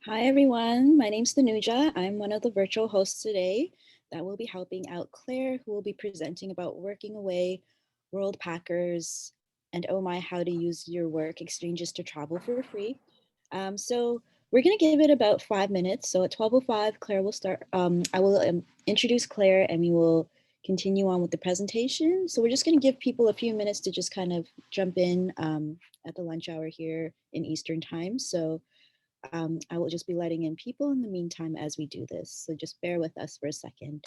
Hi, everyone. My name's Tanuja. I'm one of the virtual hosts today that will be helping out Claire, who will be presenting about working away, Worldpackers, and oh my, how to use your work exchanges to travel for free. So we're going to give it about 5 minutes. So at 12:05, Claire will start. I will introduce Claire and we will continue on with the presentation. So we're just going to give people a few minutes to just kind of jump in at the lunch hour here in Eastern time. So I will just be letting in people in the meantime as we do this. So just bear with us for a second.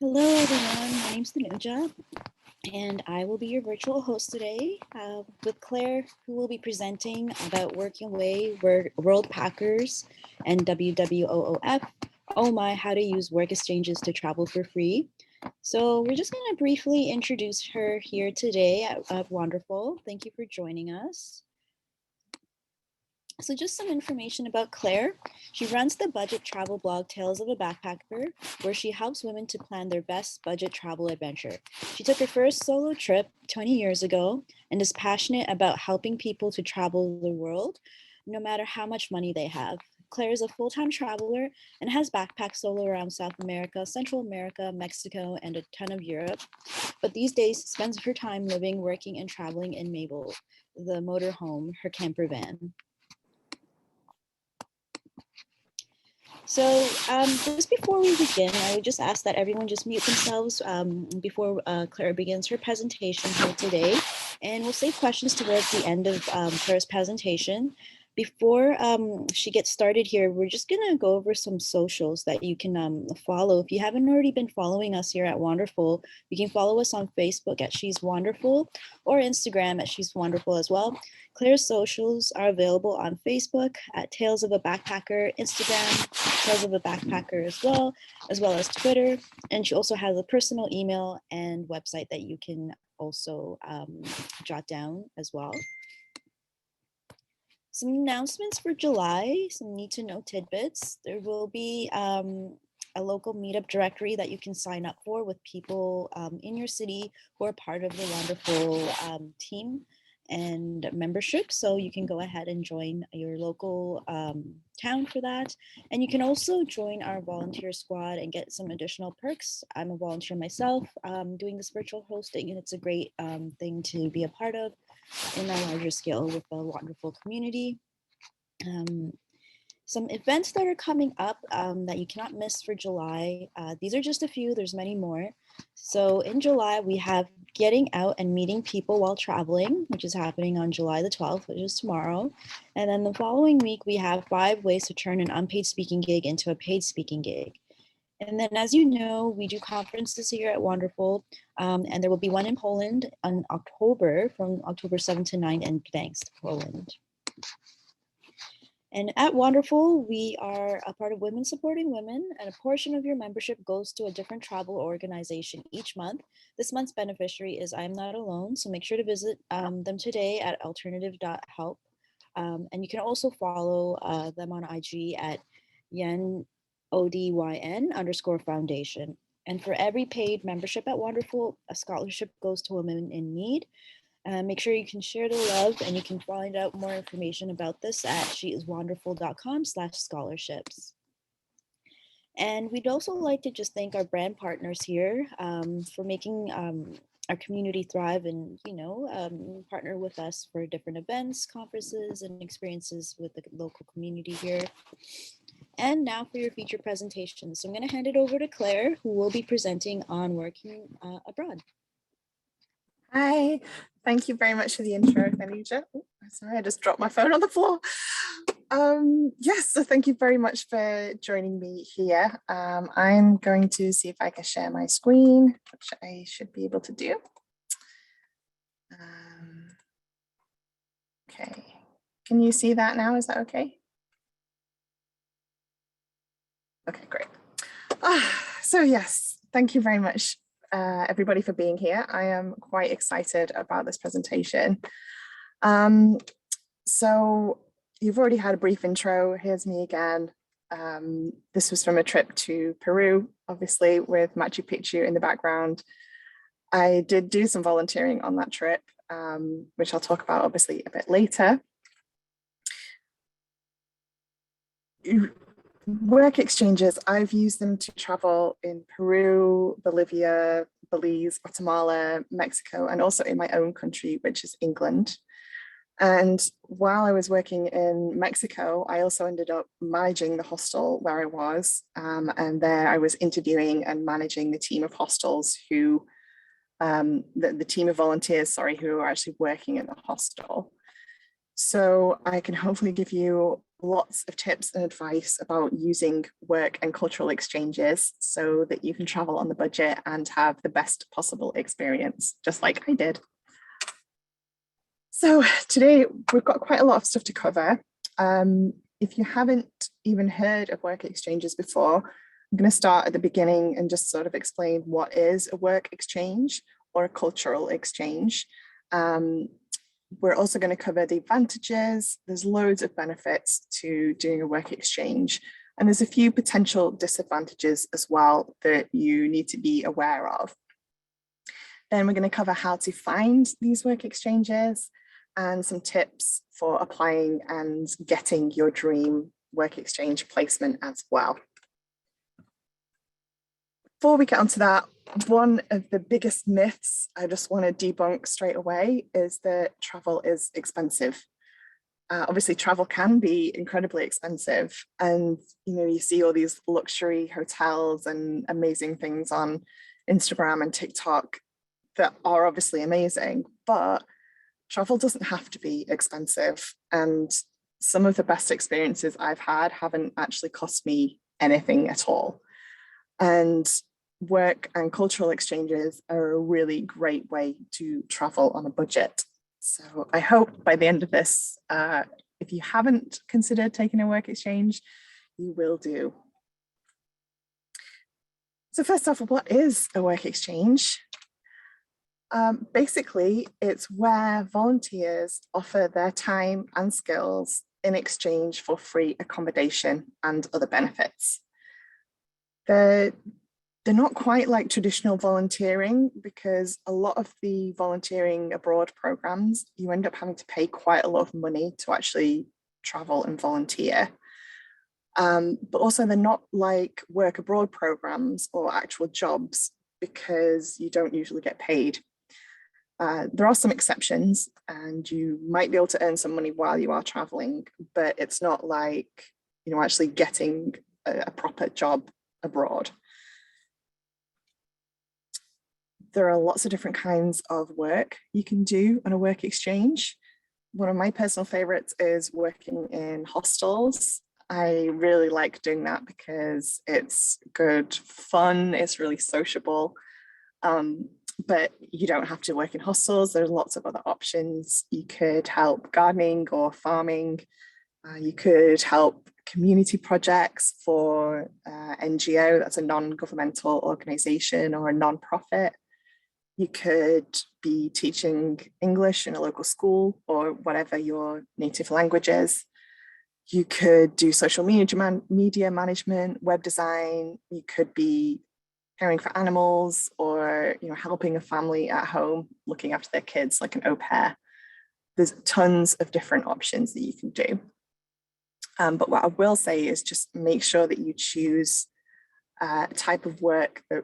Hello, everyone. My name's Tanuja, and I will be your virtual host today with Claire, who will be presenting about working away Worldpackers and WWOOF. Oh my, how to use work exchanges to travel for free. So we're just going to briefly introduce her here today at Wonderful. Thank you for joining us. So just some information about Claire. She runs the budget travel blog Tales of a Backpacker, where she helps women to plan their best budget travel adventure. She took her first solo trip 20 years ago and is passionate about helping people to travel the world, no matter how much money they have. Claire is a full-time traveler and has backpacked solo around South America, Central America, Mexico, and a ton of Europe. But these days spends her time living, working, and traveling in Mabel, the motorhome, her camper van. So just before we begin, I would just ask that everyone just mute themselves before Clara begins her presentation here today. And we'll save questions towards the end of Clara's presentation. Before she gets started here, we're just gonna go over some socials that you can follow. If you haven't already been following us here at Wonderful, you can follow us on Facebook at She's Wonderful or Instagram at She's Wonderful as well. Claire's socials are available on Facebook at Tales of a Backpacker, Instagram, Tales of a Backpacker as well as Twitter. And she also has a personal email and website that you can also jot down as well. Some announcements for July, some need to know tidbits. There will be a local meetup directory that you can sign up for with people in your city who are part of the Wonderful team and membership. So you can go ahead and join your local town for that. And you can also join our volunteer squad and get some additional perks. I'm a volunteer myself doing this virtual hosting, and it's a great thing to be a part of in a larger scale with a wonderful community. Some events that are coming up that you cannot miss for July. These are just a few, there's many more. So in July, we have Getting Out and Meeting People While Traveling, which is happening on July the 12th, which is tomorrow. And then the following week, we have 5 ways to turn an unpaid speaking gig into a paid speaking gig. And then, as you know, we do conferences here at Wonderful, and there will be one in Poland on October, from October 7 to 9 in Gdańsk, Poland. And at Wonderful, we are a part of Women Supporting Women, and a portion of your membership goes to a different travel organization each month. This month's beneficiary is I'm Not Alone, so make sure to visit them today at alternative.help. And you can also follow them on IG at Yen ODYN_foundation. And for every paid membership at Wonderful, a scholarship goes to women in need. Make sure you can share the love, and you can find out more information about this at sheiswonderful.com/scholarships. And we'd also like to just thank our brand partners here for making our community thrive and, partner with us for different events, conferences, and experiences with the local community here. And now for your feature presentation. So I'm going to hand it over to Claire, who will be presenting on working abroad. Hi, thank you very much for the intro, Anuja. Oh, sorry, I just dropped my phone on the floor. Yes, so thank you very much for joining me here. I'm going to see if I can share my screen, which I should be able to do. Okay, can you see that now? Is that okay? Okay, great. So yes, thank you very much, everybody, for being here. I am quite excited about this presentation. So you've already had a brief intro. Here's me again. This was from a trip to Peru, obviously with Machu Picchu in the background. I did do some volunteering on that trip, which I'll talk about obviously a bit later. Work exchanges, I've used them to travel in Peru, Bolivia, Belize, Guatemala, Mexico, and also in my own country, which is England. And while I was working in Mexico, I also ended up managing the hostel where I was. And there I was interviewing and managing the team of hostels who, the team of volunteers, sorry, who are actually working in the hostel. So I can hopefully give you lots of tips and advice about using work and cultural exchanges so that you can travel on the budget and have the best possible experience, just like I did. So today we've got quite a lot of stuff to cover. If you haven't even heard of work exchanges before, I'm going to start at the beginning and just sort of explain what is a work exchange or a cultural exchange. We're also going to cover the advantages. There's loads of benefits to doing a work exchange. And there's a few potential disadvantages as well that you need to be aware of. Then we're going to cover how to find these work exchanges and some tips for applying and getting your dream work exchange placement as well. Before we get onto that, one of the biggest myths I just want to debunk straight away is that travel is expensive. Obviously, travel can be incredibly expensive, and you see all these luxury hotels and amazing things on Instagram and TikTok that are obviously amazing, but travel doesn't have to be expensive. And some of the best experiences I've had haven't actually cost me anything at all. And work and cultural exchanges are a really great way to travel on a budget. So I hope by the end of this, if you haven't considered taking a work exchange, you will do. So first off, what is a work exchange? Basically, it's where volunteers offer their time and skills in exchange for free accommodation and other benefits. They're not quite like traditional volunteering, because a lot of the volunteering abroad programs, you end up having to pay quite a lot of money to actually travel and volunteer. But also they're not like work abroad programs or actual jobs, because you don't usually get paid. There are some exceptions, and you might be able to earn some money while you are traveling, but it's not like, actually getting a proper job abroad. There are lots of different kinds of work you can do on a work exchange. One of my personal favorites is working in hostels. I really like doing that because it's good fun, it's really sociable. But you don't have to work in hostels. There's lots of other options. You could help gardening or farming. You could help community projects for NGO, that's a non-governmental organization or a non-profit. You could be teaching English in a local school or whatever your native language is. You could do social media management, web design. You could be caring for animals, or helping a family at home, looking after their kids, like an au pair. There's tons of different options that you can do. But what I will say is just make sure that you choose a type of work that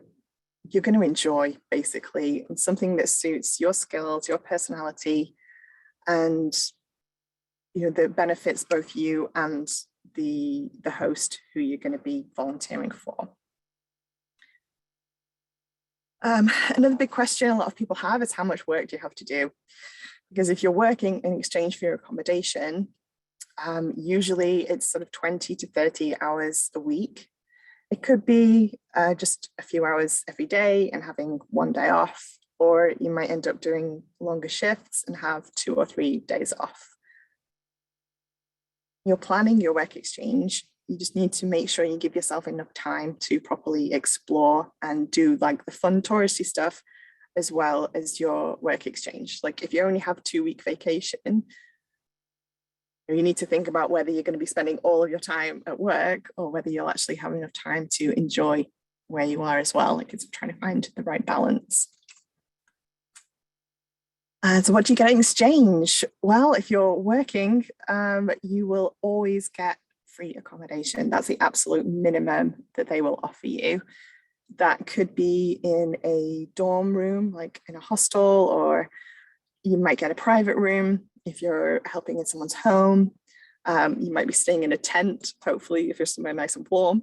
you're going to enjoy, basically, and something that suits your skills, your personality, and that benefits both you and the host who you're going to be volunteering for. Another big question a lot of people have is, how much work do you have to do? Because if you're working in exchange for your accommodation, usually it's sort of 20 to 30 hours a week. It could be just a few hours every day and having one day off, or you might end up doing longer shifts and have 2 or 3 days off. You're planning your work exchange. You just need to make sure you give yourself enough time to properly explore and do like the fun touristy stuff, as well as your work exchange. Like if you only have 2-week vacation, you need to think about whether you're going to be spending all of your time at work or whether you'll actually have enough time to enjoy where you are as well. Like it's trying to find the right balance. So what do you get in exchange? Well, if you're working, you will always get free accommodation. That's the absolute minimum that they will offer you. That could be in a dorm room, like in a hostel, or you might get a private room if you're helping in someone's home. You might be staying in a tent, hopefully, if you're somewhere nice and warm,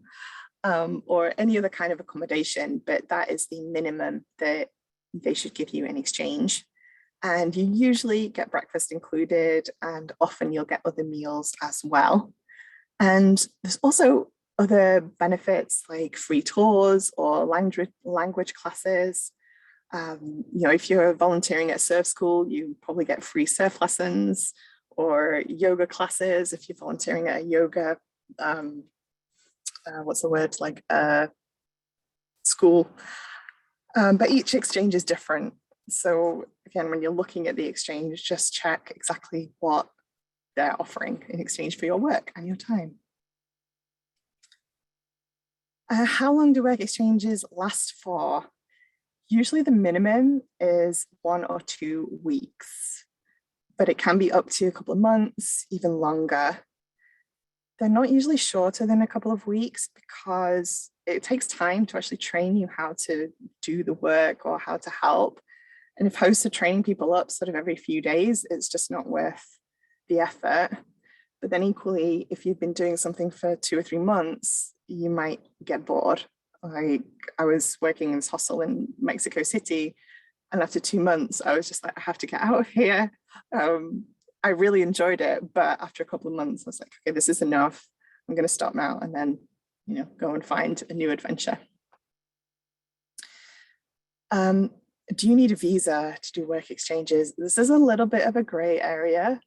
or any other kind of accommodation, but that is the minimum that they should give you in exchange. And you usually get breakfast included, and often you'll get other meals as well. And there's also other benefits like free tours or language classes. If you're volunteering at surf school, you probably get free surf lessons, or yoga classes if you're volunteering at a yoga, school. But each exchange is different. So again, when you're looking at the exchange, just check exactly what they're offering in exchange for your work and your time. How long do work exchanges last for? Usually the minimum is 1 or 2 weeks, but it can be up to a couple of months, even longer. They're not usually shorter than a couple of weeks because it takes time to actually train you how to do the work or how to help. And if hosts are training people up sort of every few days, it's just not worth the effort. But then equally, if you've been doing something for 2 or 3 months, you might get bored. Like I was working in this hostel in Mexico City, and after 2 months, I was just like, I have to get out of here. I really enjoyed it, but after a couple of months, I was like, okay, this is enough. I'm going to stop now and then, go and find a new adventure. Do you need a visa to do work exchanges? This is a little bit of a gray area.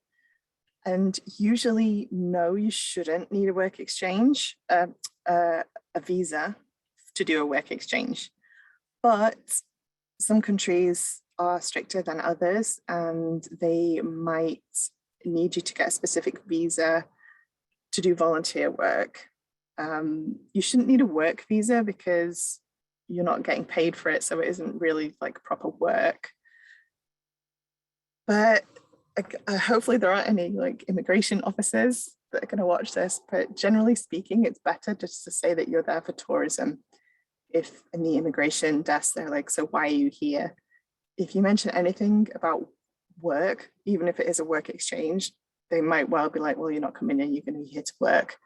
And usually, no, you shouldn't need a work exchange, a visa to do a work exchange. But some countries are stricter than others, and they might need you to get a specific visa to do volunteer work. You shouldn't need a work visa because you're not getting paid for it, so it isn't really like proper work. But hopefully there aren't any like immigration officers that are going to watch this, but generally speaking, it's better just to say that you're there for tourism. If in the immigration desk, they're like, so why are you here? If you mention anything about work, even if it is a work exchange, they might well be like, well, you're not coming in, you're going to be here to work.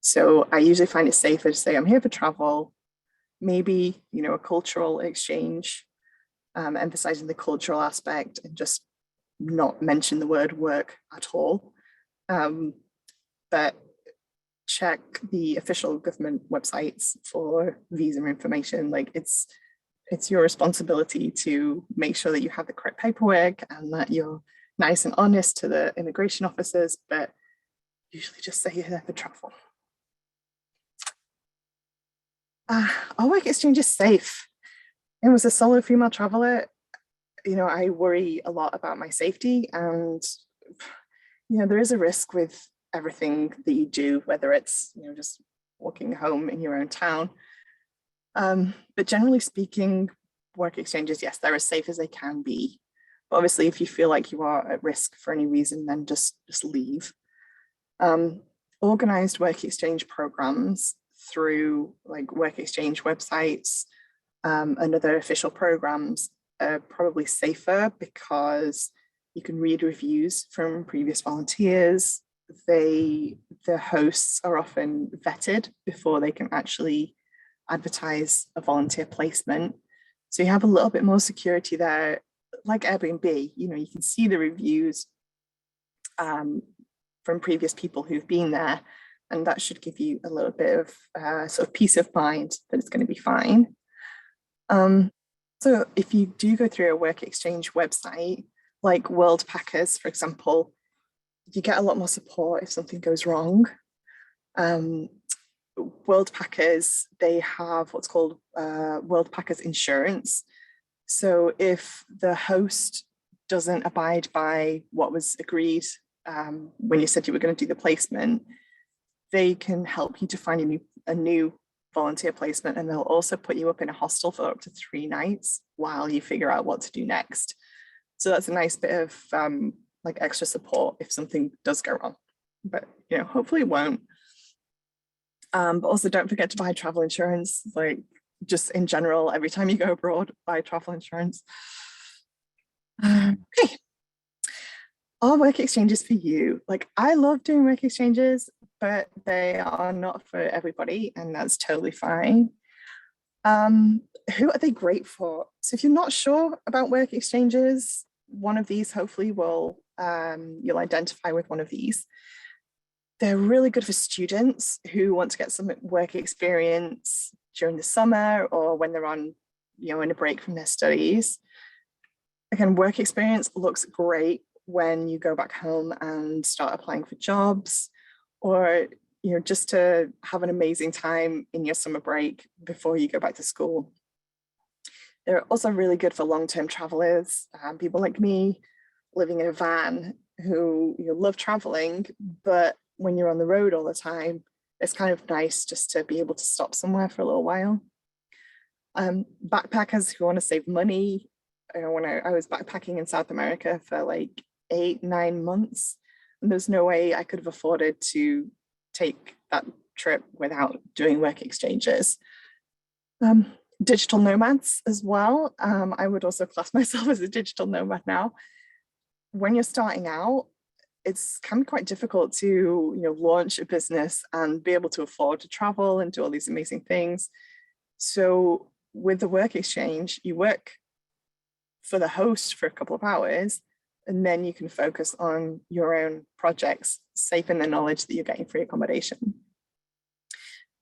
So I usually find it safer to say I'm here for travel, maybe, a cultural exchange, emphasizing the cultural aspect and just not mention the word work at all. But check the official government websites for visa information. Like it's your responsibility to make sure that you have the correct paperwork and that you're nice and honest to the immigration officers, but usually just say you're there for travel. Our work exchange is safe. And as a solo female traveler, I worry a lot about my safety, and there is a risk with everything that you do, whether it's just walking home in your own town. But generally speaking, work exchanges, yes, they're as safe as they can be. But obviously, if you feel like you are at risk for any reason, then just leave. Organized work exchange programs through like work exchange websites and other official programs are probably safer because you can read reviews from previous volunteers. The hosts are often vetted before they can actually advertise a volunteer placement. So you have a little bit more security there, like Airbnb. You can see the reviews from previous people who've been there, and that should give you a little bit of sort of peace of mind that it's going to be fine. So if you do go through a work exchange website, like Worldpackers, for example, you get a lot more support if something goes wrong. Worldpackers, they have what's called Worldpackers insurance. So if the host doesn't abide by what was agreed when you said you were going to do the placement, they can help you to find a new volunteer placement, and they'll also put you up in a hostel for up to 3 nights while you figure out what to do next. So that's a nice bit of like extra support if something does go wrong, but hopefully it won't. But also don't forget to buy travel insurance, like just in general, every time you go abroad, buy travel insurance. Okay. Are work exchanges for you? Like I love doing work exchanges, but they are not for everybody, and that's totally fine. Who are they great for? So if you're not sure about work exchanges, one of these hopefully will, you'll identify with one of these. They're really good for students who want to get some work experience during the summer or when they're on, in a break from their studies. Again, work experience looks great when you go back home and start applying for jobs, or just to have an amazing time in your summer break before you go back to school. They're also really good for long-term travelers, people like me living in a van who love traveling, but when you're on the road all the time, it's kind of nice just to be able to stop somewhere for a little while. Backpackers who want to save money. When I was backpacking in South America for like 8-9 months, and there's no way I could have afforded to take that trip without doing work exchanges. Digital nomads as well. I would also class myself as a digital nomad now. When you're starting out, it's can be quite difficult to launch a business and be able to afford to travel and do all these amazing things. So with the work exchange, you work for the host for a couple of hours, and then you can focus on your own projects, safe in the knowledge that you're getting free accommodation.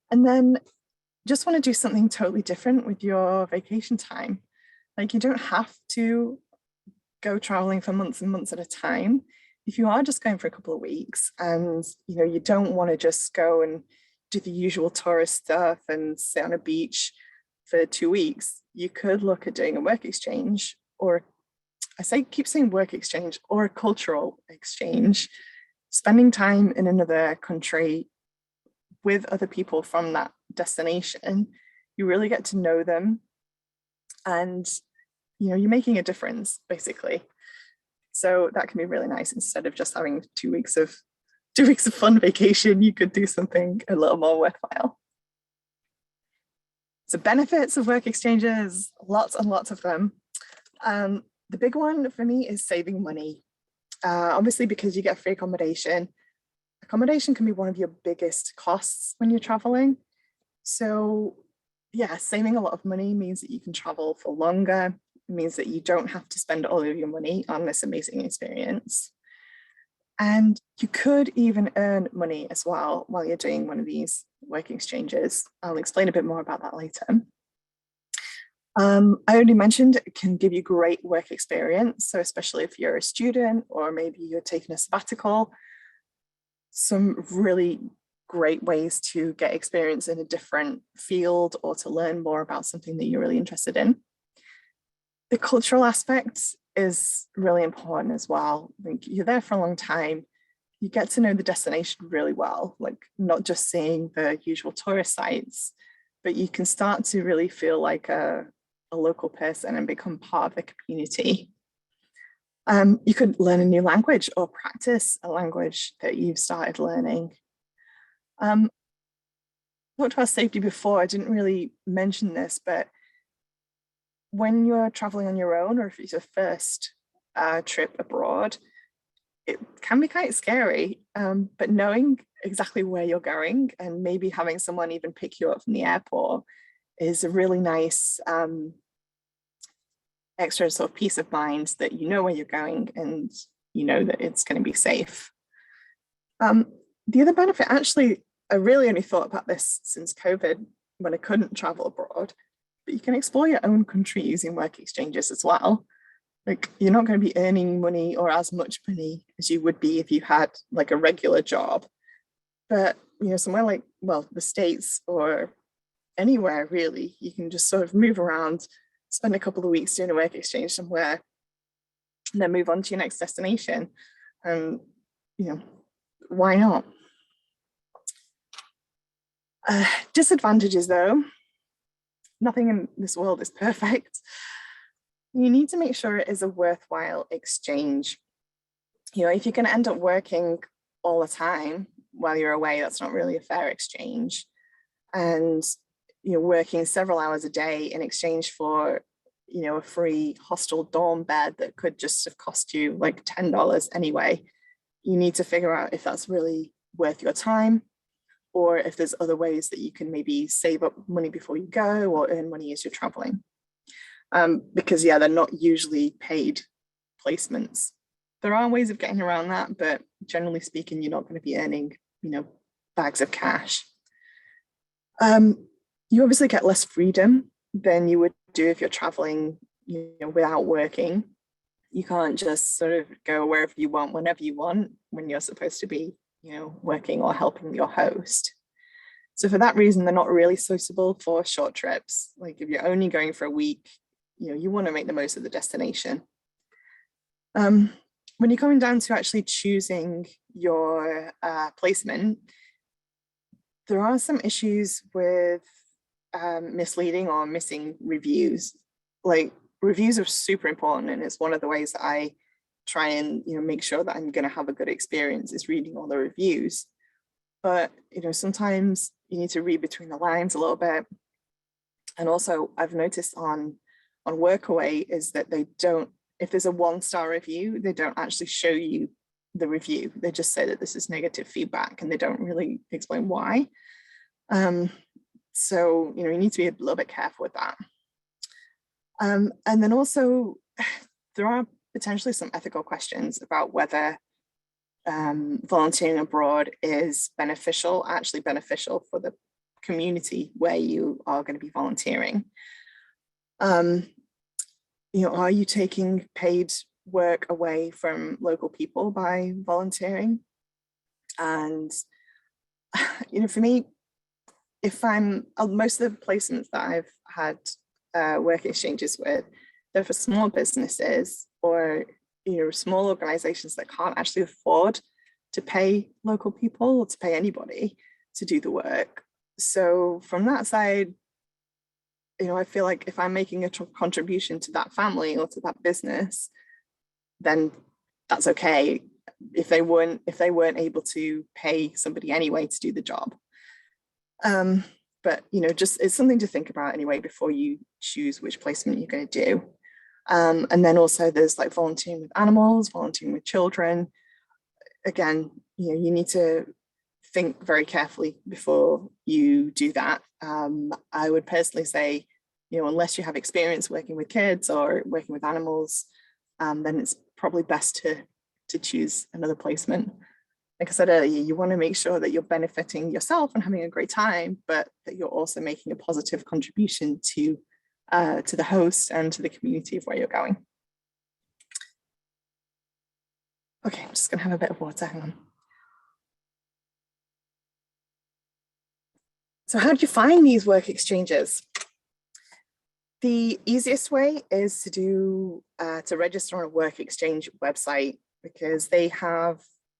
And then just want to do something totally different with your vacation time. Like, you don't have to go traveling for months and months at a time. If you are just going for a couple of weeks and you don't want to just go and do the usual tourist stuff and sit on a beach for 2 weeks, you could look at doing a work exchange, or keep saying work exchange, or a cultural exchange, spending time in another country with other people from that destination. You really get to know them, and you're making a difference basically. So that can be really nice. Instead of just having 2 weeks of fun vacation, you could do something a little more worthwhile. So benefits of work exchanges, lots and lots of them. The big one for me is saving money. Obviously, because you get free accommodation. Accommodation can be one of your biggest costs when you're traveling. So yeah, saving a lot of money means that you can travel for longer. It means that you don't have to spend all of your money on this amazing experience. And you could even earn money as well while you're doing one of these work exchanges. I'll explain a bit more about that later. I already mentioned it can give you great work experience. So especially if you're a student, or maybe you're taking a sabbatical, some really great ways to get experience in a different field or to learn more about something that you're really interested in. The cultural aspect is really important as well. Like, you're there for a long time, you get to know the destination really well, like not just seeing the usual tourist sites, but you can start to really feel like a local person and become part of the community. You could learn a new language or practice a language that you've started learning. I talked about safety before, I didn't really mention this, but when you're traveling on your own, or if it's your first trip abroad, it can be quite scary, but knowing exactly where you're going and maybe having someone even pick you up from the airport is a really nice extra sort of peace of mind that you know where you're going and you know that it's going to be safe. The other benefit, actually, I really only thought about this since COVID when I couldn't travel abroad, but you can explore your own country using work exchanges as well. Like, you're not going to be earning money or as much money as you would be if you had like a regular job. But somewhere like, well, the States or anywhere really, you can just sort of move around, spend a couple of weeks doing a work exchange somewhere, and then move on to your next destination. And why not? Disadvantages though, nothing in this world is perfect. You need to make sure it is a worthwhile exchange. If you're going to end up working all the time while you're away, that's not really a fair exchange. And working several hours a day in exchange for a free hostel dorm bed that could just have cost you like $10 anyway, you need to figure out if that's really worth your time, or if there's other ways that you can maybe save up money before you go or earn money as you're traveling. Because yeah, they're not usually paid placements. There are ways of getting around that, but generally speaking, you're not going to be earning, bags of cash. You obviously get less freedom than you would do if you're traveling, without working. You can't just sort of go wherever you want, whenever you want, when you're supposed to be, working or helping your host. So for that reason, they're not really suitable for short trips. Like, if you're only going for a week, you want to make the most of the destination. When you're coming down to actually choosing your placement, there are some issues with misleading or missing reviews. Like, reviews are super important, and it's one of the ways that I try and make sure that I'm going to have a good experience is reading all the reviews. But sometimes you need to read between the lines a little bit. And also, I've noticed on Workaway is that they don't, if there's a 1-star review, they don't actually show you the review. They just say that this is negative feedback, and they don't really explain why. So you need to be a little bit careful with that. And then also, there are potentially some ethical questions about whether volunteering abroad is actually beneficial for the community where you are going to be volunteering. Are you taking paid work away from local people by volunteering? And for me, if most of the placements that I've had work exchanges with, they're for small businesses or small organizations that can't actually afford to pay local people or to pay anybody to do the work. So from that side, I feel like if I'm making a contribution to that family or to that business, then that's okay. If they weren't able to pay somebody anyway to do the job. But just it's something to think about anyway before you choose which placement you're going to do. And then also there's like volunteering with animals, volunteering with children. Again, you need to think very carefully before you do that. I would personally say, unless you have experience working with kids or working with animals, then it's probably best to choose another placement. Like I said earlier, you want to make sure that you're benefiting yourself and having a great time, but that you're also making a positive contribution to the host and to the community of where you're going. Okay, I'm just going to have a bit of water, hang on. So how do you find these work exchanges? The easiest way is to register on a work exchange website, because they have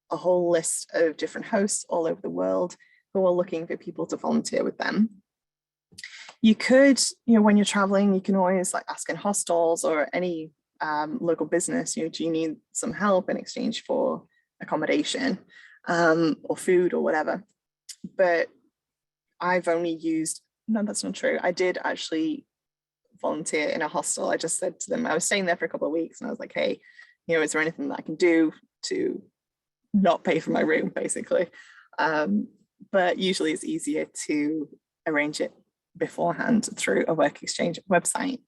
a whole list of different hosts all over the world who are looking for people to volunteer with them. You could, when you're traveling, you can always ask in hostels or any local business, do you need some help in exchange for accommodation or food or whatever. But I've only used, no, that's not true. I did actually volunteer in a hostel. I just said to them, I was staying there for a couple of weeks, and I was like, hey, is there anything that I can do to not pay for my room, basically? But usually it's easier to arrange it beforehand through a work exchange website.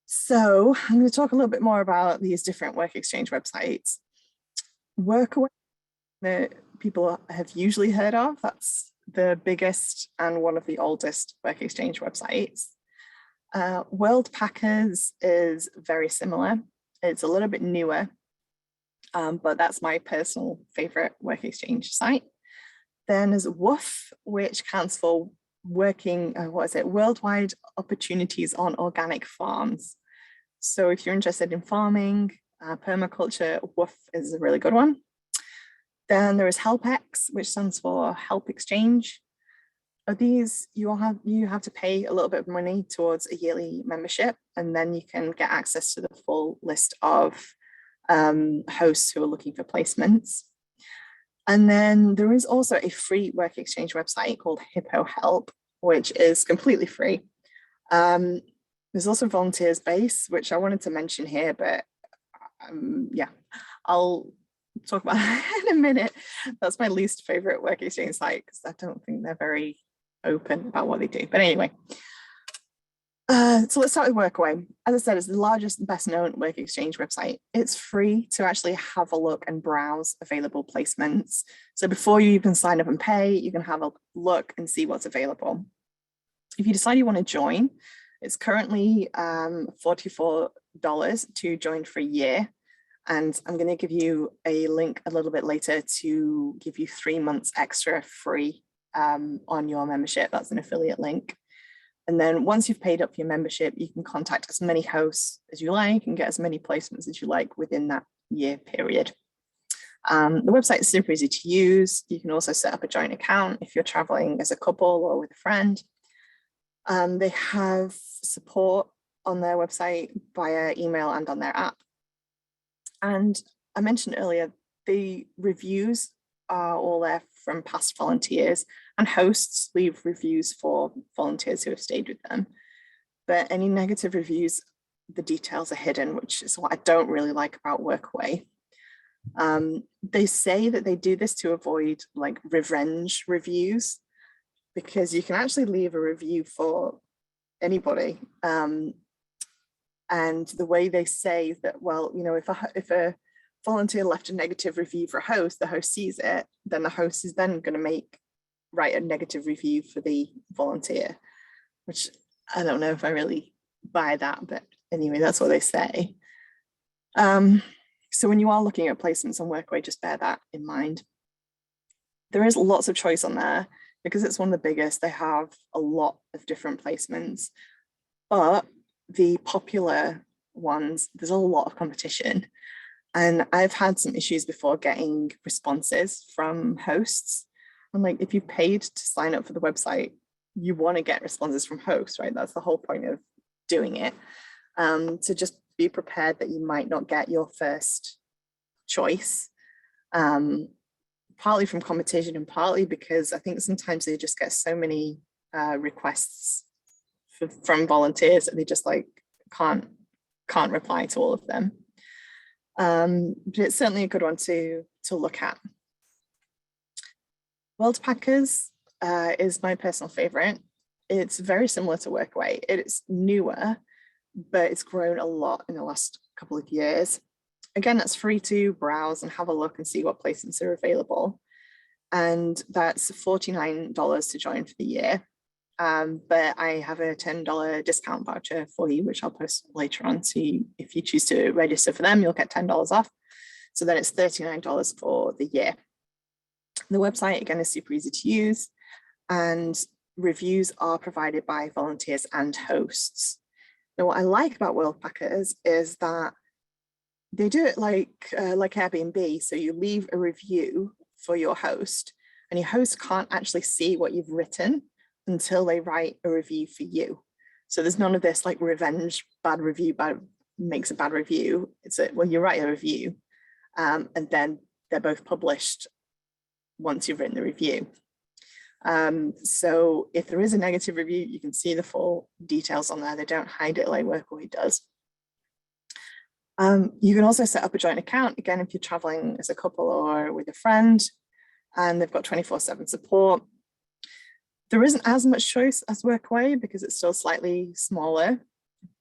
So I'm going to talk a little bit more about these different work exchange websites. Workaway, that people have usually heard of. That's the biggest and one of the oldest work exchange websites. Worldpackers is very similar. It's a little bit newer, but that's my personal favorite work exchange site. Then there's WWOOF, which stands for Worldwide Opportunities on Organic Farms. So if you're interested in farming, permaculture, WWOOF is a really good one. Then there is HelpX, which stands for Help Exchange. These you have to pay a little bit of money towards a yearly membership, and then you can get access to the full list of hosts who are looking for placements. And then there is also a free work exchange website called Hippo Help, which is completely free. There's also Volunteers Base, which I wanted to mention here, but yeah, I'll talk about that in a minute. That's my least favorite work exchange site, because I don't think they're very open about what they do. But anyway, so let's start with Workaway. As I said, it's the largest and best known work exchange website. It's free to actually have a look and browse available placements. So before you even sign up and pay, you can have a look and see what's available. If you decide you want to join, it's currently $44 to join for a year. And I'm going to give you a link a little bit later to give you 3 months extra free on your membership. That's an affiliate link. And then once you've paid up for your membership, you can contact as many hosts as you like and get as many placements as you like within that year period. The website is super easy to use. You can also set up a joint account if you're traveling as a couple or with a friend. They have support on their website via email and on their app. And I mentioned earlier, the reviews are all there from past volunteers, and hosts leave reviews for volunteers who have stayed with them. But any negative reviews, the details are hidden, which is what I don't really like about Workaway. They say that they do this to avoid like revenge reviews, because you can actually leave a review for anybody. And the way they say that, well, you know, if a volunteer left a negative review for a host, the host sees it, then the host is then going to write a negative review for the volunteer, which I don't know if I really buy that, but anyway, that's what they say. So when you are looking at placements on Workaway, just bear that in mind. There is lots of choice on there because it's one of the biggest. They have a lot of different placements, but the popular ones, there's a lot of competition. And I've had some issues before getting responses from hosts. And like, if you paid to sign up for the website, you want to get responses from hosts, right? That's the whole point of doing it. So just be prepared that you might not get your first choice, partly from competition and partly because I think sometimes they just get so many requests from volunteers that they just like can't reply to all of them. But it's certainly a good one to look at. Worldpackers is my personal favorite. It's very similar to Workaway. It's newer, but it's grown a lot in the last couple of years. Again, that's free to browse and have a look and see what placements are available. And that's $49 to join for the year. But I have a $10 discount voucher for you, which I'll post later on. So if you choose to register for them, you'll get $10 off. So then it's $39 for the year. The website, again, is super easy to use, and reviews are provided by volunteers and hosts. Now, what I like about Worldpackers is that they do it like Airbnb. So you leave a review for your host, and your host can't actually see what you've written until they write a review for you. So there's none of this like revenge, bad review, makes a bad review. It's well, you write a review, and then they're both published once you've written the review. So if there is a negative review, you can see the full details on there. They don't hide it like Workaway does. You can also set up a joint account, again, if you're traveling as a couple or with a friend, and they've got 24/7 support. There isn't as much choice as Workaway because it's still slightly smaller,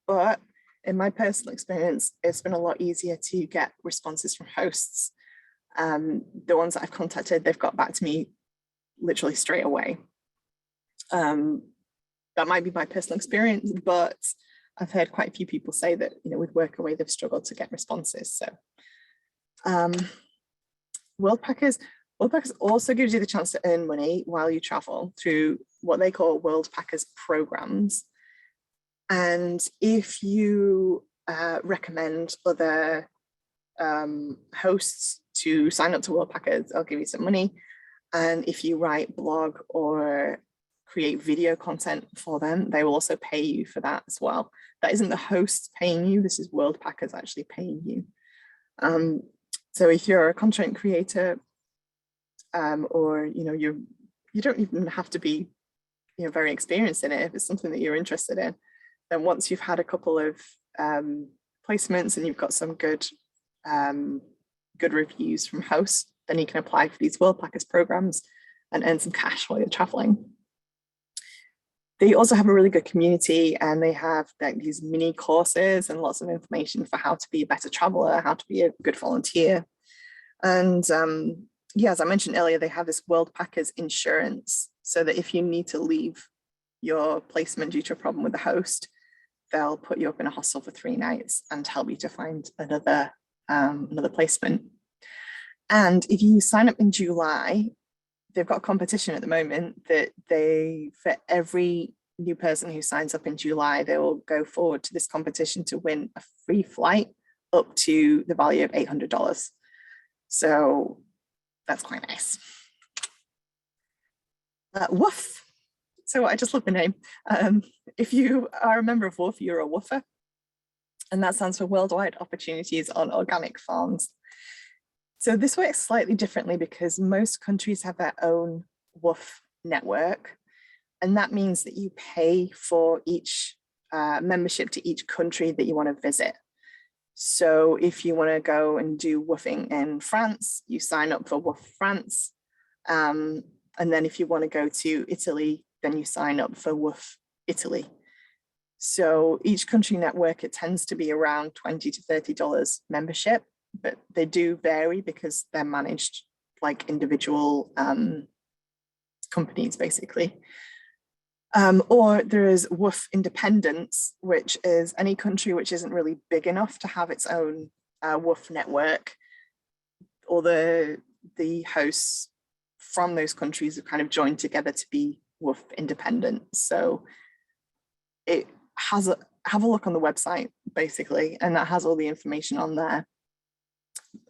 but in my personal experience, it's been a lot easier to get responses from hosts. The ones that I've contacted, they've got back to me literally straight away. That might be my personal experience, but I've heard quite a few people say that, you know, with Workaway, they've struggled to get responses. So Worldpackers also gives you the chance to earn money while you travel through what they call Worldpackers programs. And if you recommend other hosts to sign up to Worldpackers, they'll give you some money. And if you write blog or create video content for them, they will also pay you for that as well. That isn't the host paying you, this is Worldpackers actually paying you. So if you're a content creator, or you know, you don't even have to be, you know, very experienced in it. If it's something that you're interested in, then once you've had a couple of placements and you've got some good reviews from hosts, then you can apply for these Worldpackers programs and earn some cash while you're traveling. They also have a really good community, and they have like these mini courses and lots of information for how to be a better traveler, how to be a good volunteer. And yeah, as I mentioned earlier, they have this Worldpackers insurance, so that if you need to leave your placement due to a problem with the host, they'll put you up in a hostel for 3 nights and help you to find another placement. And if you sign up in July, they've got a competition at the moment that they, for every new person who signs up in July, they will go forward to this competition to win a free flight up to the value of $800. So that's quite nice. WWOOF. So I just love the name. If you are a member of WWOOF, you're a woofer. And that stands for Worldwide Opportunities on Organic Farms. So this works slightly differently because most countries have their own WWOOF network. And that means that you pay for each membership to each country that you want to visit. So if you want to go and do woofing in France, you sign up for WWOOF France. And then if you want to go to Italy, then you sign up for WWOOF Italy. So each country network, it tends to be around $20 to $30 membership, but they do vary because they're managed like individual companies, basically. Or there is WWOOF Independence, which is any country which isn't really big enough to have its own WWOOF network, or the hosts from those countries have kind of joined together to be WWOOF Independent. So it has have a look on the website, basically, and that has all the information on there.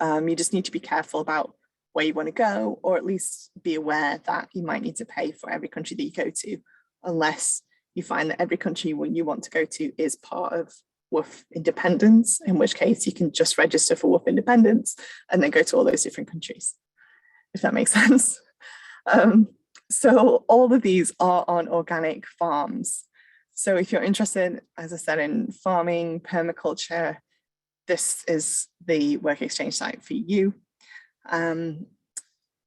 You just need to be careful about where you want to go, or at least be aware that you might need to pay for every country that you go to, unless you find that every country you want to go to is part of WWOOF Independence, in which case you can just register for WWOOF Independence and then go to all those different countries, if that makes sense. So all of these are on organic farms. So if you're interested, as I said, in farming, permaculture, this is the Work Exchange site for you.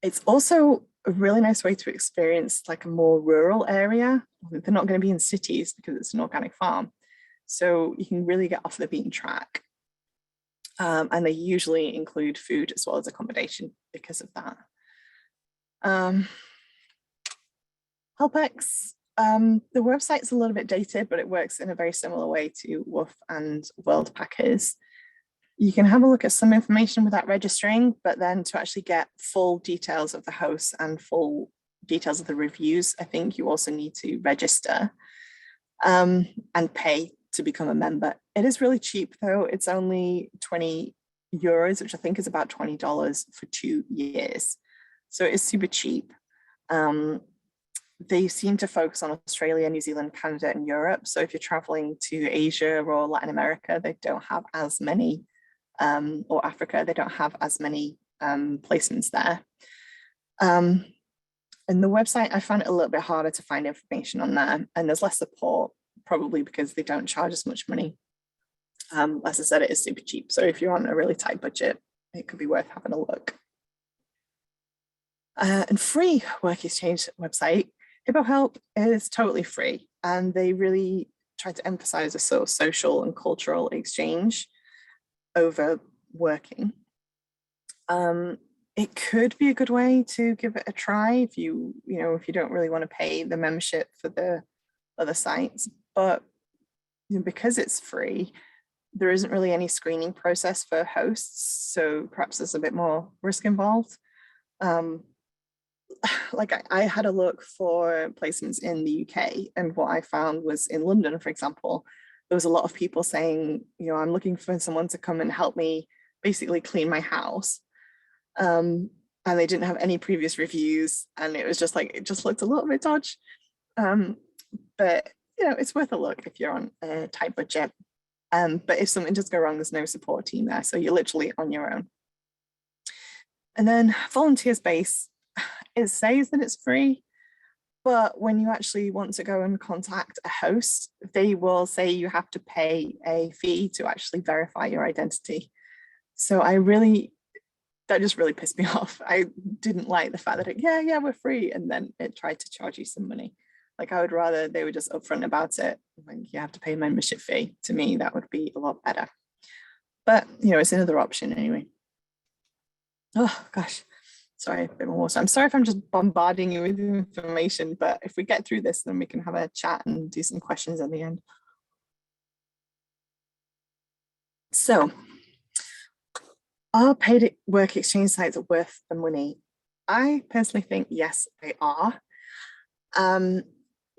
It's also a really nice way to experience like a more rural area. They're not going to be in cities because it's an organic farm. So you can really get off the beaten track. And they usually include food as well as accommodation because of that. Helpex, the website's a little bit dated, but it works in a very similar way to WWOOF and Worldpackers. You can have a look at some information without registering, but then to actually get full details of the hosts and full details of the reviews, I think you also need to register and pay to become a member. It is really cheap though. It's only €20, which I think is about $20 for 2 years. So it is super cheap. They seem to focus on Australia, New Zealand, Canada, and Europe. So if you're traveling to Asia or Latin America, they don't have as many, or Africa, they don't have as many placements there. And the website, I found it a little bit harder to find information on there, and there's less support, probably because they don't charge as much money. As I said, it is super cheap. So if you're on a really tight budget, it could be worth having a look. And free Work Exchange website, HippoHelp is totally free, and they really try to emphasize a sort of social and cultural exchange over working. It could be a good way to give it a try if you don't really want to pay the membership for the other sites, but because it's free, there isn't really any screening process for hosts, so perhaps there's a bit more risk involved. Like I had a look for placements in the UK, and what I found was in London, for example, there was a lot of people saying, I'm looking for someone to come and help me basically clean my house. And they didn't have any previous reviews, and it was just like, it just looked a little bit dodgy. But it's worth a look if you're on a tight budget. But if something does go wrong, there's no support team there, so you're literally on your own. And then volunteer space, it says that it's free, but when you actually want to go and contact a host, they will say you have to pay a fee to actually verify your identity. So that just really pissed me off. I didn't like the fact that yeah, we're free, and then it tried to charge you some money. Like, I would rather they were just upfront about it. Like, you have to pay a membership fee. To me, that would be a lot better. But it's another option anyway. Oh gosh. Sorry, a bit more. So I'm sorry if I'm just bombarding you with information, but if we get through this, then we can have a chat and do some questions at the end. So, are paid work exchange sites worth the money? I personally think yes, they are.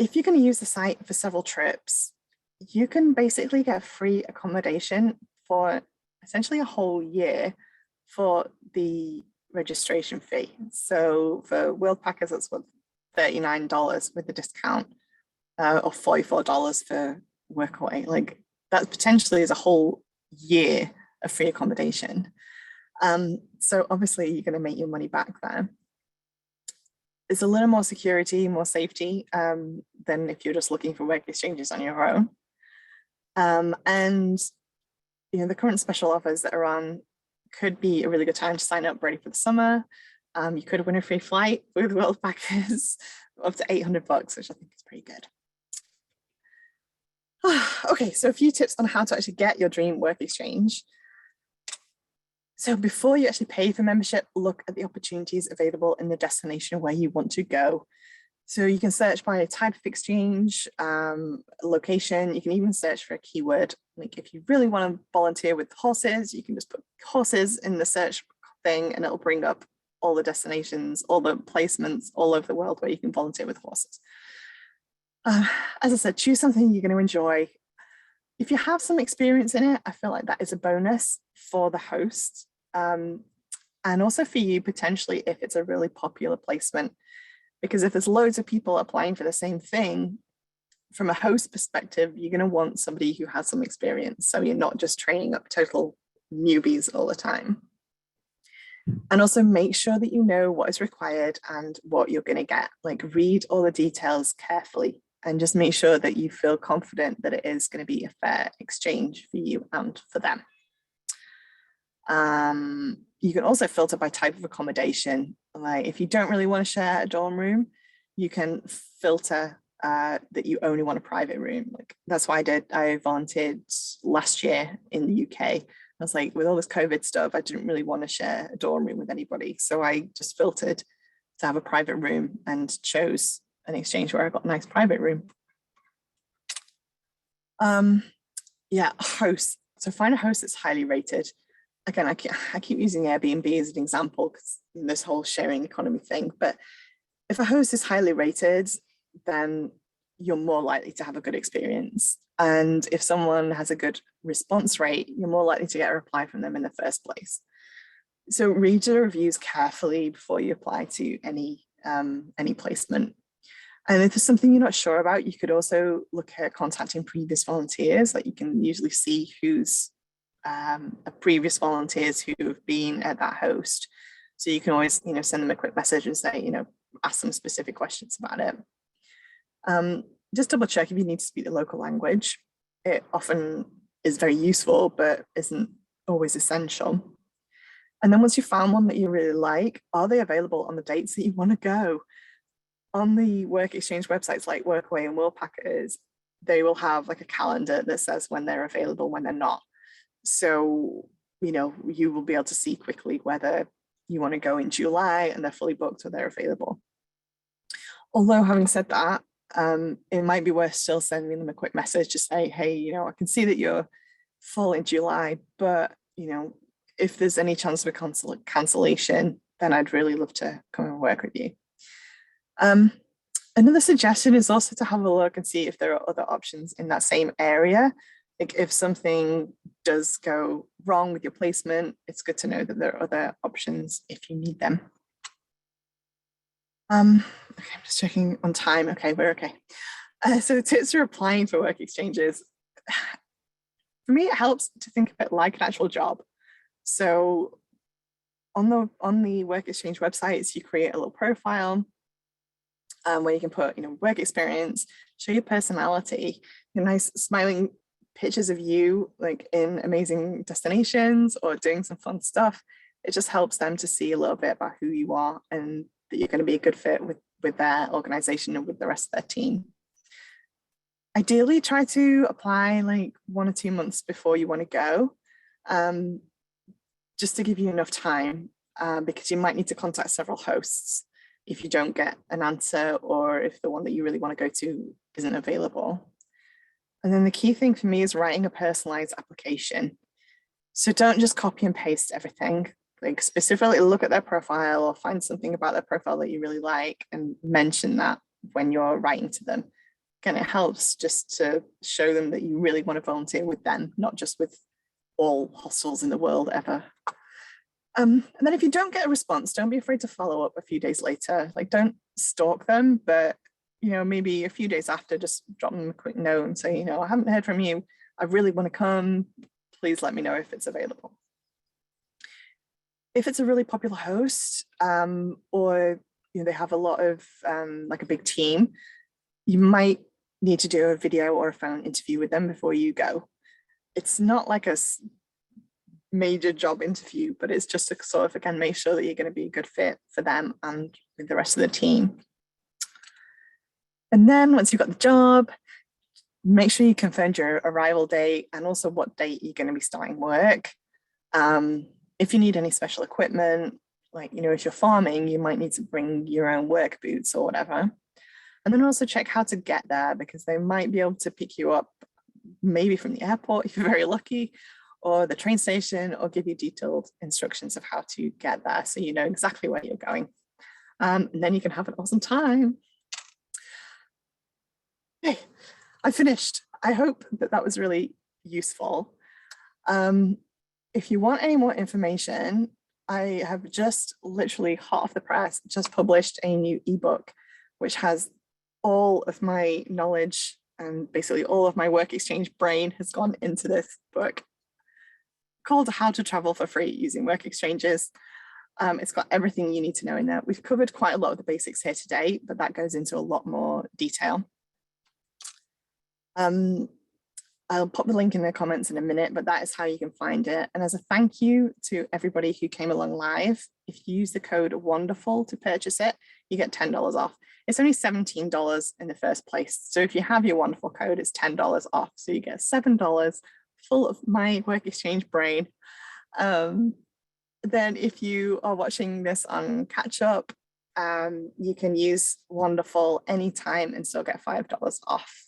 if you're going to use the site for several trips, you can basically get free accommodation for essentially a whole year for the registration fee. So for Worldpackers, that's what, $39 with the discount, or $44 for Workaway. Like that potentially is a whole year of free accommodation. So obviously you're going to make your money back there. It's a little more security, more safety than if you're just looking for work exchanges on your own. And the current special offers that are on could be a really good time to sign up ready for the summer. You could win a free flight with Worldpackers up to $800, which I think is pretty good. Okay, so a few tips on how to actually get your dream work exchange. So before you actually pay for membership, look at the opportunities available in the destination where you want to go. So you can search by type of exchange, location. You can even search for a keyword. Like if you really want to volunteer with horses, you can just put horses in the search thing and it'll bring up all the destinations, all the placements all over the world where you can volunteer with horses. As I said, choose something you're going to enjoy. If you have some experience in it, I feel like that is a bonus for the host. And also for you potentially if it's a really popular placement. Because if there's loads of people applying for the same thing, from a host perspective, you're going to want somebody who has some experience. So you're not just training up total newbies all the time. And also make sure that you know what is required and what you're going to get. Like read all the details carefully and just make sure that you feel confident that it is going to be a fair exchange for you and for them. You can also filter by type of accommodation. Like if you don't really want to share a dorm room, you can filter that you only want a private room. Like that's what I did. I volunteered last year in the UK. I was like, with all this COVID stuff, I didn't really want to share a dorm room with anybody. So I just filtered to have a private room and chose an exchange where I got a nice private room. Yeah, hosts. So find a host that's highly rated. Again, I keep using Airbnb as an example because this whole sharing economy thing, but if a host is highly rated, then you're more likely to have a good experience. And if someone has a good response rate, you're more likely to get a reply from them in the first place. So read the reviews carefully before you apply to any placement. And if there's something you're not sure about, you could also look at contacting previous volunteers. Like you can usually see who's previous volunteers who have been at that host. So you can always, send them a quick message and say, ask them specific questions about it. Just double check if you need to speak the local language. It often is very useful, but isn't always essential. And then once you found one that you really like, are they available on the dates that you want to go? On the work exchange websites like Workaway and Worldpackers, they will have like a calendar that says when they're available, when they're not. So, you will be able to see quickly whether you want to go in July and they're fully booked or they're available. Although having said that, it might be worth still sending them a quick message to say, hey, I can see that you're full in July, but, if there's any chance of a cancellation, then I'd really love to come and work with you. Another suggestion is also to have a look and see if there are other options in that same area. Like if something does go wrong with your placement, it's good to know that there are other options if you need them. Okay, I'm just checking on time. Okay, we're okay. So tips for applying for work exchanges. For me, it helps to think of it like an actual job. So on the work exchange websites, you create a little profile where you can put, work experience, show your personality, nice smiling pictures of you like in amazing destinations or doing some fun stuff. It just helps them to see a little bit about who you are and that you're going to be a good fit with their organization and with the rest of their team. Ideally, try to apply like 1 or 2 months before you want to go, just to give you enough time, because you might need to contact several hosts if you don't get an answer or if the one that you really want to go to isn't available. And then the key thing for me is writing a personalized application. So don't just copy and paste everything. Like specifically look at their profile or find something about their profile that you really like and mention that when you're writing to them. again, it helps just to show them that you really want to volunteer with them, not just with all hostels in the world ever. And then if you don't get a response, don't be afraid to follow up a few days later. Like, don't stalk them, but maybe a few days after, just drop them a quick note and say, I haven't heard from you. I really want to come. Please let me know if it's available. If it's a really popular host, or they have a lot of like a big team, you might need to do a video or a phone interview with them before you go. It's not like a major job interview, but it's just to sort of, again, make sure that you're going to be a good fit for them and with the rest of the team. And then once you've got the job, make sure you confirm your arrival date and also what date you're going to be starting work. If you need any special equipment, like, if you're farming, you might need to bring your own work boots or whatever. And then also check how to get there, because they might be able to pick you up maybe from the airport if you're very lucky, or the train station, or give you detailed instructions of how to get there so you know exactly where you're going. And then you can have an awesome time. Okay, I finished. I hope that was really useful. If you want any more information, I have just literally hot off the press, just published a new ebook, which has all of my knowledge and basically all of my work exchange brain has gone into this book, called How to Travel for Free Using Work Exchanges. It's got everything you need to know in there. We've covered quite a lot of the basics here today, but that goes into a lot more detail. I'll pop the link in the comments in a minute, but that is how you can find it. And as a thank you to everybody who came along live, if you use the code WONDERFUL to purchase it, you get $10 off. It's only $17 in the first place. So if you have your wonderful code, it's $10 off. So you get $7 full of my work exchange brain. Then if you are watching this on catch up, you can use Wonderful anytime and still get $5 off.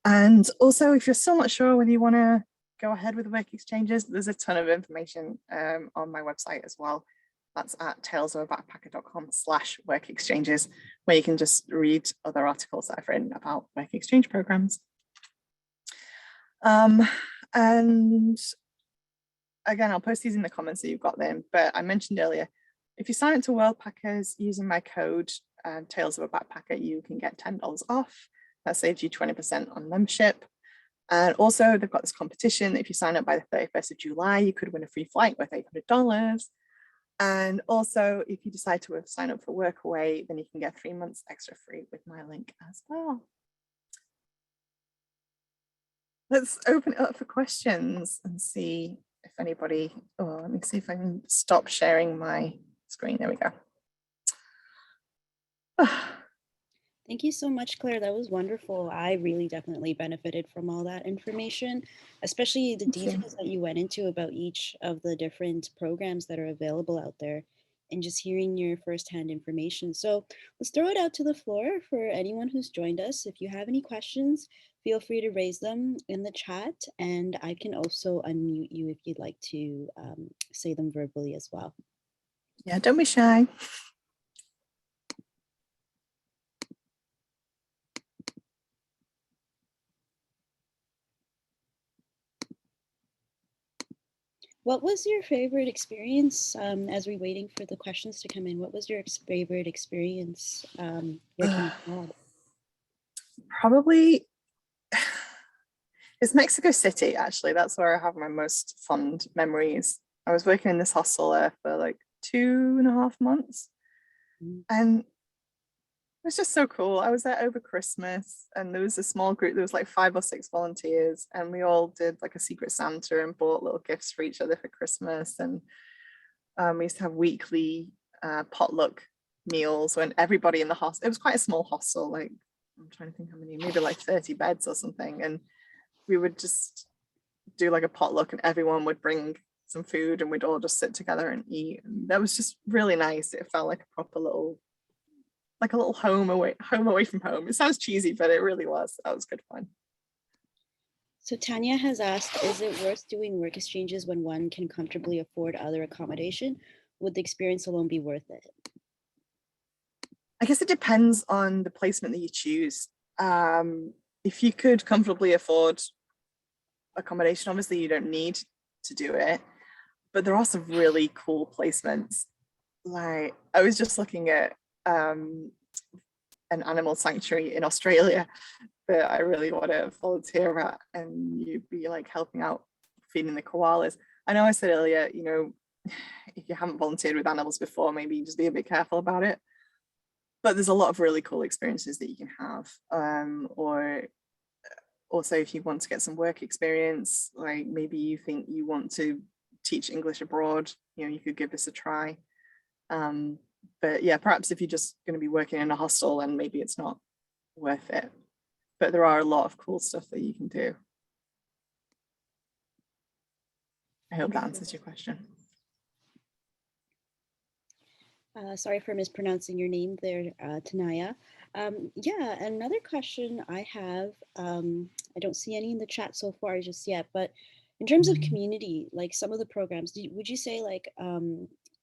And also, if you're still not sure whether you want to go ahead with the work exchanges, there's a ton of information on my website as well. That's at talesofabackpacker.com/work exchanges, where you can just read other articles that I've written about work exchange programs. And again, I'll post these in the comments that you've got them, but I mentioned earlier, if you sign up to Worldpackers using my code Tales of a Backpacker, you can get $10 off. That saves you 20% on membership. And also they've got this competition. If you sign up by the 31st of July, you could win a free flight worth $800. And also if you decide to sign up for Workaway, then you can get 3 months extra free with my link as well. Let's open it up for questions and see if anybody, let me see if I can stop sharing my screen. There we go. Thank you so much, Claire. That was wonderful. I really definitely benefited from all that information, especially the details that you went into about each of the different programs that are available out there and just hearing your firsthand information. So let's throw it out to the floor for anyone who's joined us. If you have any questions, feel free to raise them in the chat, and I can also unmute you if you'd like to say them verbally as well. Yeah, don't be shy. What was your favorite experience as we're waiting for the questions to come in? What was your favorite experience working abroad? Probably it's Mexico City, actually. That's where I have my most fond memories. I was working in this hostel there for like 2.5 months. And it was just so cool. I was there over Christmas and there was a small group, there was like 5 or 6 volunteers, and we all did like a secret Santa and bought little gifts for each other for Christmas. And we used to have weekly potluck meals when everybody in the hostel, it was quite a small hostel, like I'm trying to think how many, maybe like 30 beds or something. And we would just do like a potluck and everyone would bring some food and we'd all just sit together and eat. And that was just really nice. It felt like a proper little, like a little home away from home. It sounds cheesy, but it really was. That was good fun. So Tanya has asked, is it worth doing work exchanges when one can comfortably afford other accommodation? Would the experience alone be worth it? I guess it depends on the placement that you choose. If you could comfortably afford accommodation, obviously you don't need to do it, but there are some really cool placements. Like I was just looking at an animal sanctuary in Australia that I really want to volunteer at, and you'd be like helping out feeding the koalas. I know I said earlier, you know, if you haven't volunteered with animals before, maybe just be a bit careful about it. But there's a lot of really cool experiences that you can have. Or also if you want to get some work experience, like maybe you think you want to teach English abroad, you know, you could give this a try. But yeah, perhaps if you're just going to be working in a hostel, then maybe it's not worth it. But there are a lot of cool stuff that you can do. I hope that answers your question. Sorry for mispronouncing your name there, Tanaya. Yeah, another question I have, I don't see any in the chat so far just yet, but in terms of community, like some of the programs, would you say like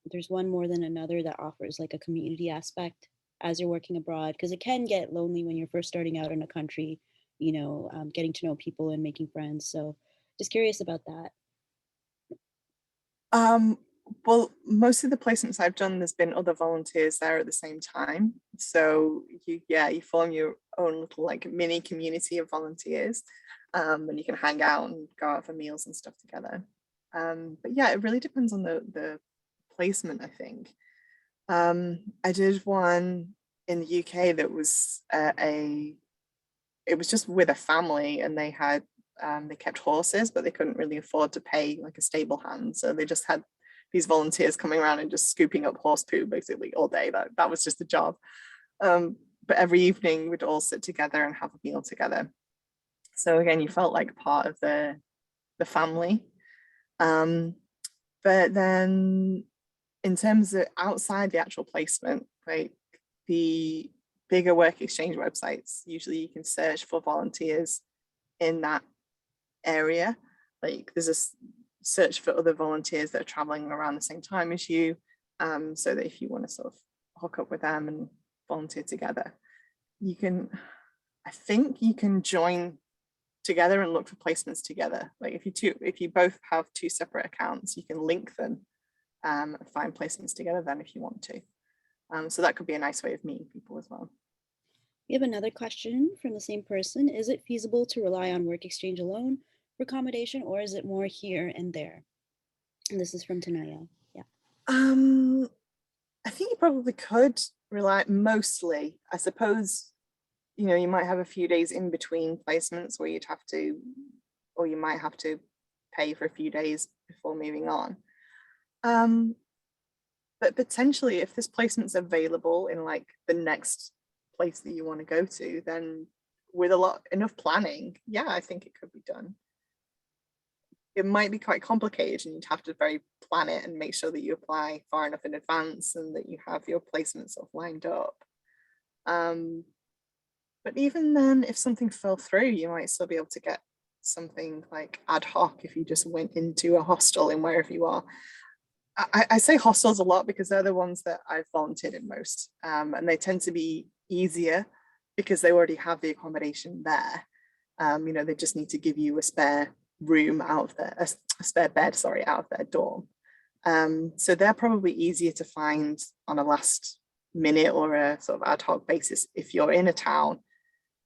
there's one more than another that offers like a community aspect as you're working abroad? Because it can get lonely when you're first starting out in a country, you know, getting to know people and making friends. So just curious about that. Well, most of the placements I've done, there's been other volunteers there at the same time. So you form your own little like mini community of volunteers, and you can hang out and go out for meals and stuff together. But yeah, it really depends on the placement, I think. I did one in the UK that was it was just with a family, and they had they kept horses, but they couldn't really afford to pay like a stable hand, so they just had these volunteers coming around and just scooping up horse poo basically all day. That was just a job. But every evening we'd all sit together and have a meal together. So again, you felt like part of the family. But then in terms of outside the actual placement, like the bigger work exchange websites, usually you can search for volunteers in that area. Like there's a search for other volunteers that are traveling around the same time as you, so that if you want to sort of hook up with them and volunteer together, you can, I think you can join together and look for placements together. Like if you both have two separate accounts, you can link them and find placements together then if you want to. So that could be a nice way of meeting people as well. We have another question from the same person. Is it feasible to rely on work exchange alone for accommodation, or is it more here and there? And this is from Tanaya. Yeah. I think you probably could rely mostly. I suppose, you know, you might have a few days in between placements where you'd have to, or you might have to pay for a few days before moving on. But potentially if this placement's available in like the next place that you want to go to, then with enough planning, yeah, I think it could be done. It might be quite complicated and you'd have to very plan it and make sure that you apply far enough in advance and that you have your placements sort of lined up. But even then, if something fell through, you might still be able to get something like ad hoc if you just went into a hostel in wherever you are. I say hostels a lot because they're the ones that I've volunteered in most, and they tend to be easier because they already have the accommodation there. You know, they just need to give you a spare room out of a spare bed, sorry, out of their dorm. So they're probably easier to find on a last minute or a sort of ad hoc basis. If you're in a town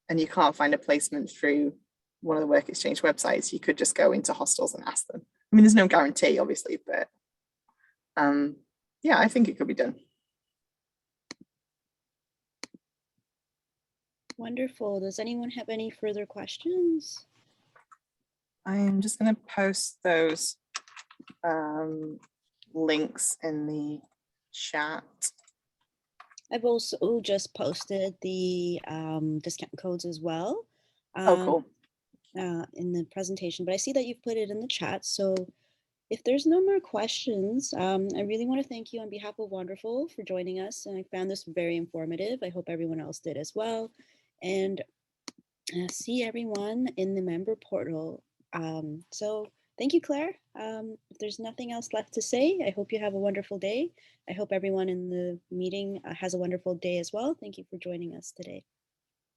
and you can't find a placement through one of the work exchange websites, you could just go into hostels and ask them. I mean, there's no guarantee, obviously, but yeah, I think it could be done. Wonderful. Does anyone have any further questions? I'm just going to post those links in the chat. I've also just posted the discount codes as well. Oh, cool. In the presentation, but I see that you've put it in the chat. So if there's no more questions, I really want to thank you on behalf of Wonderful for joining us. And I found this very informative. I hope everyone else did as well. And see everyone in the member portal. So thank you, Claire. If there's nothing else left to say, I hope you have a wonderful day. I hope everyone in the meeting has a wonderful day as well. Thank you for joining us today.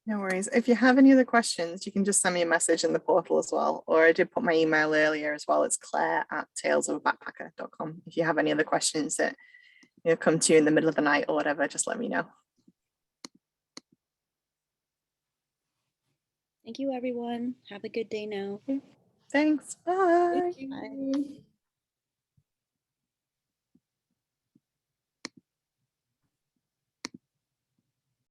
No worries. If you have any other questions, you can just send me a message in the portal as well. Or I did put my email earlier as well. It's claire@talesofbackpacker.com. If you have any other questions that come to you in the middle of the night or whatever, just let me know. Thank you, everyone. Have a good day now. Thanks. Bye. Thank you.